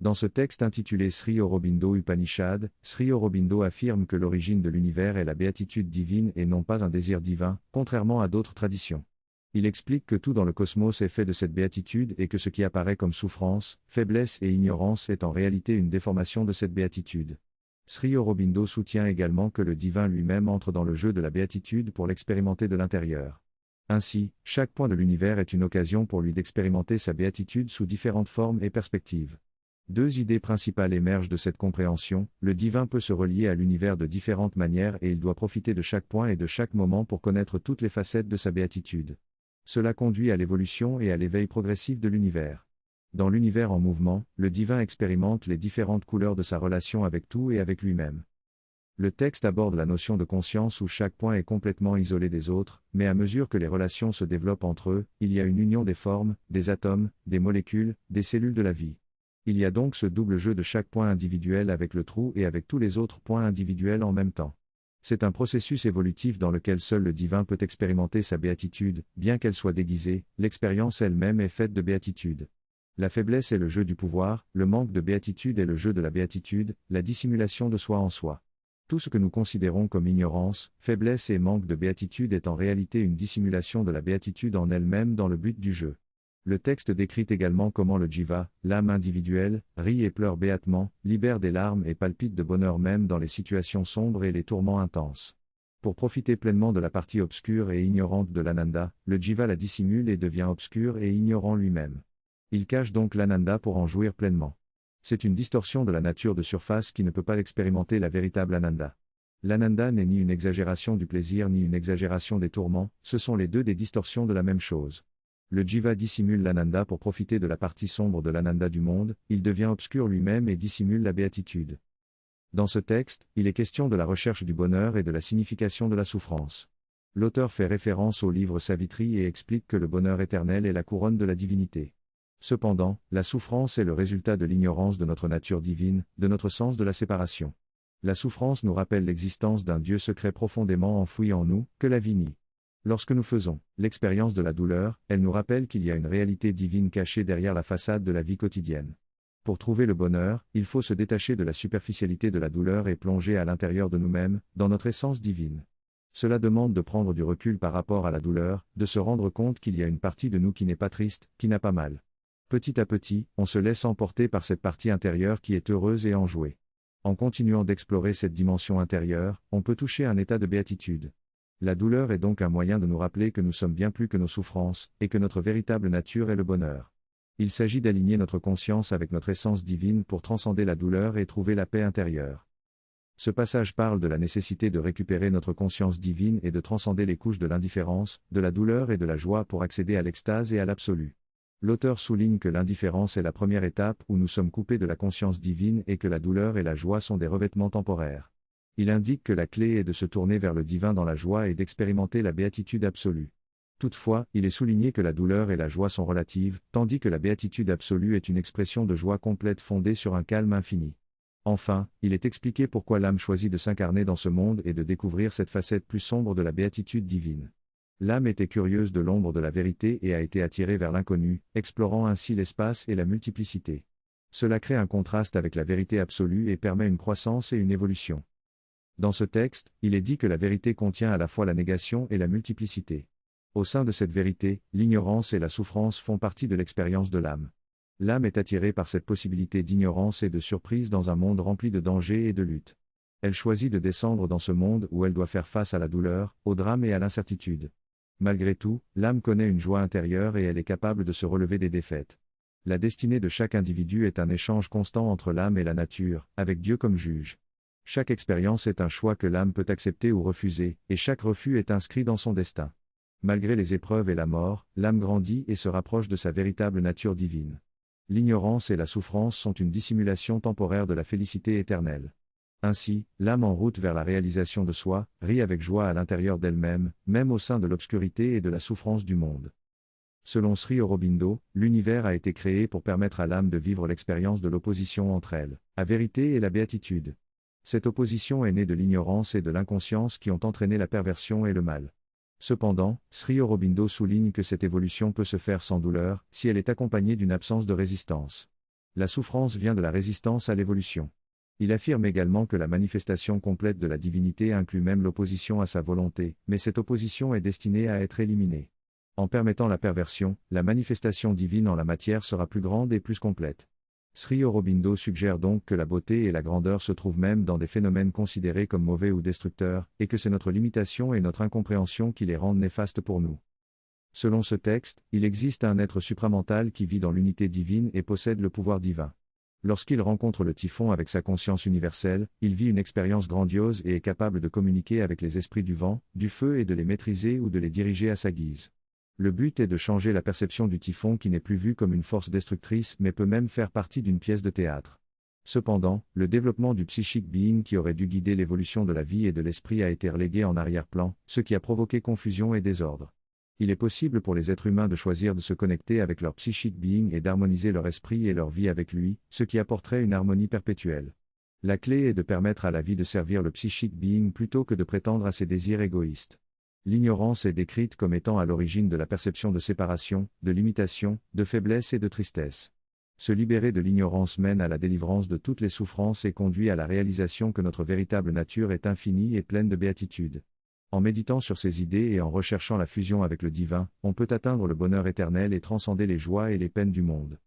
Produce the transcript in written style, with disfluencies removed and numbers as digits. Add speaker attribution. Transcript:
Speaker 1: Dans ce texte intitulé Sri Aurobindo Upanishad, Sri Aurobindo affirme que l'origine de l'univers est la béatitude divine et non pas un désir divin, contrairement à d'autres traditions. Il explique que tout dans le cosmos est fait de cette béatitude et que ce qui apparaît comme souffrance, faiblesse et ignorance est en réalité une déformation de cette béatitude. Sri Aurobindo soutient également que le divin lui-même entre dans le jeu de la béatitude pour l'expérimenter de l'intérieur. Ainsi, chaque point de l'univers est une occasion pour lui d'expérimenter sa béatitude sous différentes formes et perspectives. Deux idées principales émergent de cette compréhension: le divin peut se relier à l'univers de différentes manières et il doit profiter de chaque point et de chaque moment pour connaître toutes les facettes de sa béatitude. Cela conduit à l'évolution et à l'éveil progressif de l'univers. Dans l'univers en mouvement, le divin expérimente les différentes couleurs de sa relation avec tout et avec lui-même. Le texte aborde la notion de conscience où chaque point est complètement isolé des autres, mais à mesure que les relations se développent entre eux, il y a une union des formes, des atomes, des molécules, des cellules de la vie. Il y a donc ce double jeu de chaque point individuel avec le trou et avec tous les autres points individuels en même temps. C'est un processus évolutif dans lequel seul le divin peut expérimenter sa béatitude, bien qu'elle soit déguisée, l'expérience elle-même est faite de béatitude. La faiblesse est le jeu du pouvoir, le manque de béatitude est le jeu de la béatitude, la dissimulation de soi en soi. Tout ce que nous considérons comme ignorance, faiblesse et manque de béatitude est en réalité une dissimulation de la béatitude en elle-même dans le but du jeu. Le texte décrit également comment le jiva, l'âme individuelle, rit et pleure béatement, libère des larmes et palpite de bonheur même dans les situations sombres et les tourments intenses. Pour profiter pleinement de la partie obscure et ignorante de l'ananda, le jiva la dissimule et devient obscur et ignorant lui-même. Il cache donc l'ananda pour en jouir pleinement. C'est une distorsion de la nature de surface qui ne peut pas expérimenter la véritable ananda. L'ananda n'est ni une exagération du plaisir ni une exagération des tourments, ce sont les deux des distorsions de la même chose. Le jiva dissimule l'ananda pour profiter de la partie sombre de l'ananda du monde, il devient obscur lui-même et dissimule la béatitude. Dans ce texte, il est question de la recherche du bonheur et de la signification de la souffrance. L'auteur fait référence au livre Savitri et explique que le bonheur éternel est la couronne de la divinité. Cependant, la souffrance est le résultat de l'ignorance de notre nature divine, de notre sens de la séparation. La souffrance nous rappelle l'existence d'un Dieu secret profondément enfoui en nous, que la vie nie. Lorsque nous faisons l'expérience de la douleur, elle nous rappelle qu'il y a une réalité divine cachée derrière la façade de la vie quotidienne. Pour trouver le bonheur, il faut se détacher de la superficialité de la douleur et plonger à l'intérieur de nous-mêmes, dans notre essence divine. Cela demande de prendre du recul par rapport à la douleur, de se rendre compte qu'il y a une partie de nous qui n'est pas triste, qui n'a pas mal. Petit à petit, on se laisse emporter par cette partie intérieure qui est heureuse et enjouée. En continuant d'explorer cette dimension intérieure, on peut toucher un état de béatitude. La douleur est donc un moyen de nous rappeler que nous sommes bien plus que nos souffrances, et que notre véritable nature est le bonheur. Il s'agit d'aligner notre conscience avec notre essence divine pour transcender la douleur et trouver la paix intérieure. Ce passage parle de la nécessité de récupérer notre conscience divine et de transcender les couches de l'indifférence, de la douleur et de la joie pour accéder à l'extase et à l'absolu. L'auteur souligne que l'indifférence est la première étape où nous sommes coupés de la conscience divine et que la douleur et la joie sont des revêtements temporaires. Il indique que la clé est de se tourner vers le divin dans la joie et d'expérimenter la béatitude absolue. Toutefois, il est souligné que la douleur et la joie sont relatives, tandis que la béatitude absolue est une expression de joie complète fondée sur un calme infini. Enfin, il est expliqué pourquoi l'âme choisit de s'incarner dans ce monde et de découvrir cette facette plus sombre de la béatitude divine. L'âme était curieuse de l'ombre de la vérité et a été attirée vers l'inconnu, explorant ainsi l'espace et la multiplicité. Cela crée un contraste avec la vérité absolue et permet une croissance et une évolution. Dans ce texte, il est dit que la vérité contient à la fois la négation et la multiplicité. Au sein de cette vérité, l'ignorance et la souffrance font partie de l'expérience de l'âme. L'âme est attirée par cette possibilité d'ignorance et de surprise dans un monde rempli de dangers et de luttes. Elle choisit de descendre dans ce monde où elle doit faire face à la douleur, au drame et à l'incertitude. Malgré tout, l'âme connaît une joie intérieure et elle est capable de se relever des défaites. La destinée de chaque individu est un échange constant entre l'âme et la nature, avec Dieu comme juge. Chaque expérience est un choix que l'âme peut accepter ou refuser, et chaque refus est inscrit dans son destin. Malgré les épreuves et la mort, l'âme grandit et se rapproche de sa véritable nature divine. L'ignorance et la souffrance sont une dissimulation temporaire de la félicité éternelle. Ainsi, l'âme en route vers la réalisation de soi, rit avec joie à l'intérieur d'elle-même, même au sein de l'obscurité et de la souffrance du monde. Selon Sri Aurobindo, l'univers a été créé pour permettre à l'âme de vivre l'expérience de l'opposition entre elle, la vérité et la béatitude. Cette opposition est née de l'ignorance et de l'inconscience qui ont entraîné la perversion et le mal. Cependant, Sri Aurobindo souligne que cette évolution peut se faire sans douleur, si elle est accompagnée d'une absence de résistance. La souffrance vient de la résistance à l'évolution. Il affirme également que la manifestation complète de la divinité inclut même l'opposition à sa volonté, mais cette opposition est destinée à être éliminée. En permettant la perversion, la manifestation divine en la matière sera plus grande et plus complète. Sri Aurobindo suggère donc que la beauté et la grandeur se trouvent même dans des phénomènes considérés comme mauvais ou destructeurs, et que c'est notre limitation et notre incompréhension qui les rendent néfastes pour nous. Selon ce texte, il existe un être supramental qui vit dans l'unité divine et possède le pouvoir divin. Lorsqu'il rencontre le typhon avec sa conscience universelle, il vit une expérience grandiose et est capable de communiquer avec les esprits du vent, du feu et de les maîtriser ou de les diriger à sa guise. Le but est de changer la perception du typhon qui n'est plus vu comme une force destructrice mais peut même faire partie d'une pièce de théâtre. Cependant, le développement du psychic being qui aurait dû guider l'évolution de la vie et de l'esprit a été relégué en arrière-plan, ce qui a provoqué confusion et désordre. Il est possible pour les êtres humains de choisir de se connecter avec leur psychic being et d'harmoniser leur esprit et leur vie avec lui, ce qui apporterait une harmonie perpétuelle. La clé est de permettre à la vie de servir le psychic being plutôt que de prétendre à ses désirs égoïstes. L'ignorance est décrite comme étant à l'origine de la perception de séparation, de limitation, de faiblesse et de tristesse. Se libérer de l'ignorance mène à la délivrance de toutes les souffrances et conduit à la réalisation que notre véritable nature est infinie et pleine de béatitude. En méditant sur ces idées et en recherchant la fusion avec le divin, on peut atteindre le bonheur éternel et transcender les joies et les peines du monde.